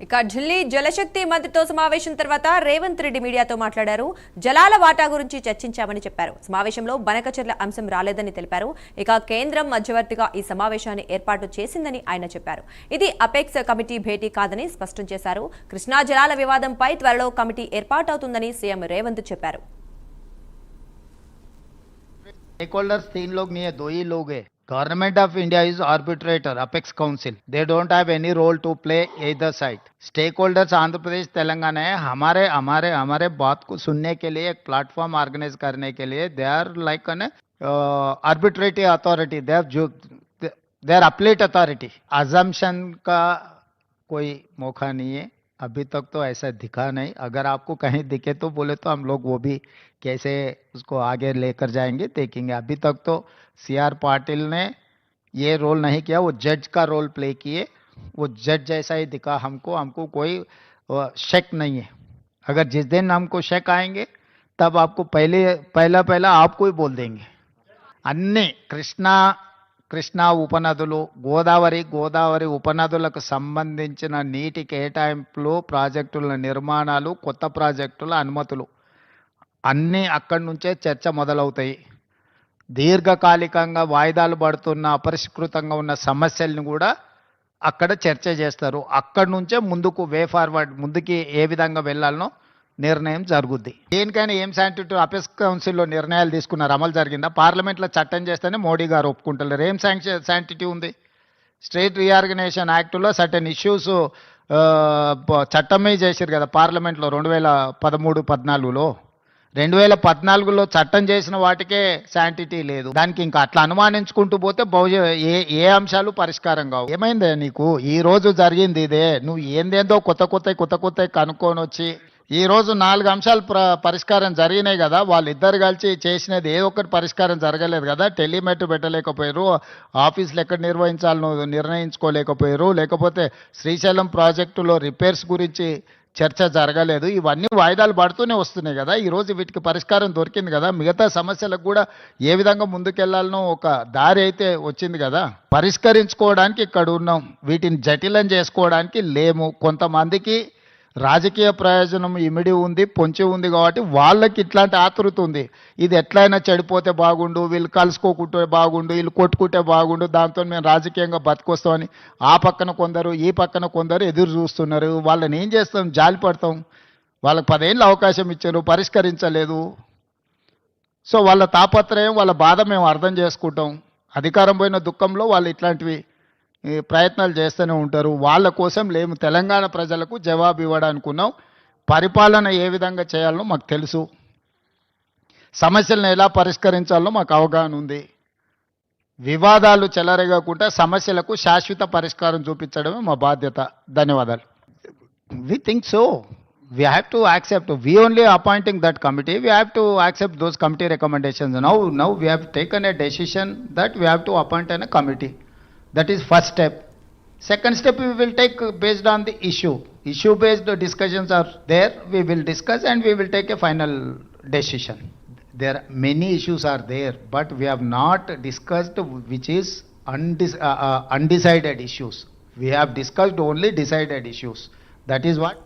ఇక ఢిల్లీ జలశక్తి మంత్రితో సమావేశం తర్వాత రేవంత్ రెడ్డి మీడియాతో మాట్లాడారు. జలాల వాటా గురించి చర్చించామని చెప్పారు. సమావేశంలో బనకచెర్ల అంశం రాలేదని తెలిపారు. ఇక కేంద్రం మధ్యవర్తిగా ఈ సమావేశాన్ని ఏర్పాటు చేసిందని ఆయన చెప్పారు. ఇది అపెక్స్ కమిటీ భేటీ కాదని స్పష్టం చేశారు. కృష్ణా జలాల వివాదంపై త్వరలో కమిటీ ఏర్పాటవుతుందని సీఎం రేవంత్ చెప్పారు. Stakeholders तीन लोग नहीं है, दो ही लोग है. Government of India is arbitrator, Apex Council. They don't have any role to play either side. Stakeholders Andhra Pradesh Telangana है. हमारे हमारे हमारे बात को सुनने के लिए एक प्लेटफॉर्म ऑर्गेनाइज करने के लिए they are like an arbitrary authority. They are appellate authority. Assumption का कोई मौका नहीं है. अभी तक तो ऐसा दिखा नहीं. अगर आपको कहीं दिखे तो बोले तो हम लोग वो भी कैसे उसको आगे लेकर जाएंगे देखेंगे. अभी तक तो सीआर पाटिल ने ये रोल नहीं किया, वो जज का रोल प्ले किए. वो जज जैसा ही दिखा हमको कोई शक नहीं है. अगर जिस दिन हमको शक आएंगे तब आपको पहला आपको ही बोल देंगे. अन्य కృష్ణా ఉపనదులు, గోదావరి ఉపనదులకు సంబంధించిన నీటి కేటాయింపులు, ప్రాజెక్టుల నిర్మాణాలు, కొత్త ప్రాజెక్టుల అనుమతులు అన్నీ అక్కడి నుంచే చర్చ మొదలవుతాయి. దీర్ఘకాలికంగా వాయిదాలు పడుతున్న అపరిష్కృతంగా ఉన్న సమస్యలను కూడా అక్కడ చర్చ చేస్తారు. అక్కడి నుంచే ముందుకు వే ఫార్వర్డ్, ముందుకి ఏ విధంగా వెళ్ళాలనో నిర్ణయం జరుగుద్ది. దేనికైనా ఏం శాంటిటీ అపెక్స్ కౌన్సిల్లో నిర్ణయాలు తీసుకున్నారు, అమలు జరిగిందా? పార్లమెంట్లో చట్టం చేస్తేనే మోడీ గారు ఒప్పుకుంటారు. ఏం శాంటిటీ ఉంది? స్టేట్ రీఆర్గనైజేషన్ యాక్ట్లో సర్టెన్ ఇష్యూస్ చట్టమే చేశారు కదా పార్లమెంట్లో 2013-14లో. 2014లో చట్టం చేసిన వాటికే శాంటిటీ లేదు. దానికి ఇంకా అట్లా అనుమానించుకుంటూ పోతే ఏ అంశాలు పరిష్కారం కావు. ఏమైందే నీకు? ఈ రోజు జరిగింది ఇదే. నువ్వు ఏందేందో కొత్త కనుక్కొని వచ్చి ఈ రోజు 4 అంశాలు పరిష్కారం జరిగినాయి కదా. వాళ్ళిద్దరు కలిసి చేసినది ఏ ఒక్కటి పరిష్కారం జరగలేదు కదా. టెలిమెట్ పెట్టలేకపోయారు, ఆఫీసులు ఎక్కడ నిర్వహించాలనో నిర్ణయించుకోలేకపోయారు, లేకపోతే శ్రీశైలం ప్రాజెక్టులో రిపేర్స్ గురించి చర్చ జరగలేదు. ఇవన్నీ వాయిదాలు పడుతూనే వస్తున్నాయి కదా. ఈరోజు వీటికి పరిష్కారం దొరికింది కదా. మిగతా సమస్యలకు కూడా ఏ విధంగా ముందుకెళ్లాలనో ఒక దారి అయితే వచ్చింది కదా. పరిష్కరించుకోవడానికి ఇక్కడ ఉన్నాం, వీటిని జటిలం చేసుకోవడానికి లేము. కొంతమందికి రాజకీయ ప్రయోజనం ఇమిడి ఉంది, పొంచి ఉంది కాబట్టి వాళ్ళకి ఇట్లాంటి ఆతృత ఉంది. ఇది ఎట్లయినా చెడిపోతే బాగుండు, వీళ్ళు కలుసుకోకుంటే బాగుండు, వీళ్ళు కొట్టుకుంటే బాగుండు, దాంతో మేము రాజకీయంగా బతికొస్తామని ఆ పక్కన కొందరు ఈ పక్కన కొందరు ఎదురు చూస్తున్నారు. వాళ్ళని ఏం చేస్తాం? జాలి పడతాం. వాళ్ళకి 10 ఏళ్ళు అవకాశం ఇచ్చారు, పరిష్కరించలేదు. సో వాళ్ళ తాపత్రయం, వాళ్ళ బాధ మేము అర్థం చేసుకుంటాం. అధికారం పోయిన దుఃఖంలో వాళ్ళు ఇట్లాంటివి ప్రయత్నాలు చేస్తూనే ఉంటారు. వాళ్ళ కోసం లేము, తెలంగాణ ప్రజలకు జవాబు ఇవ్వడానికి ఉన్నాం. పరిపాలన ఏ విధంగా చేయాలనో మాకు తెలుసు, సమస్యలను ఎలా పరిష్కరించాలో మాకు అవగాహన ఉంది. వివాదాలు చెలరేగకుండా సమస్యలకు శాశ్వత పరిష్కారం చూపించడమే మా బాధ్యత. ధన్యవాదాలు. We think so. We have to accept. We only appointing that committee. We have to accept those committee recommendations. Now we have taken a decision that we have to appoint a committee. That is first step. Second step we will take based on the issue. Issue-based discussions are there. We will discuss and we will take a final decision. There are many issues are there, but we have not discussed which is undecided issues. We have discussed only decided issues. That is what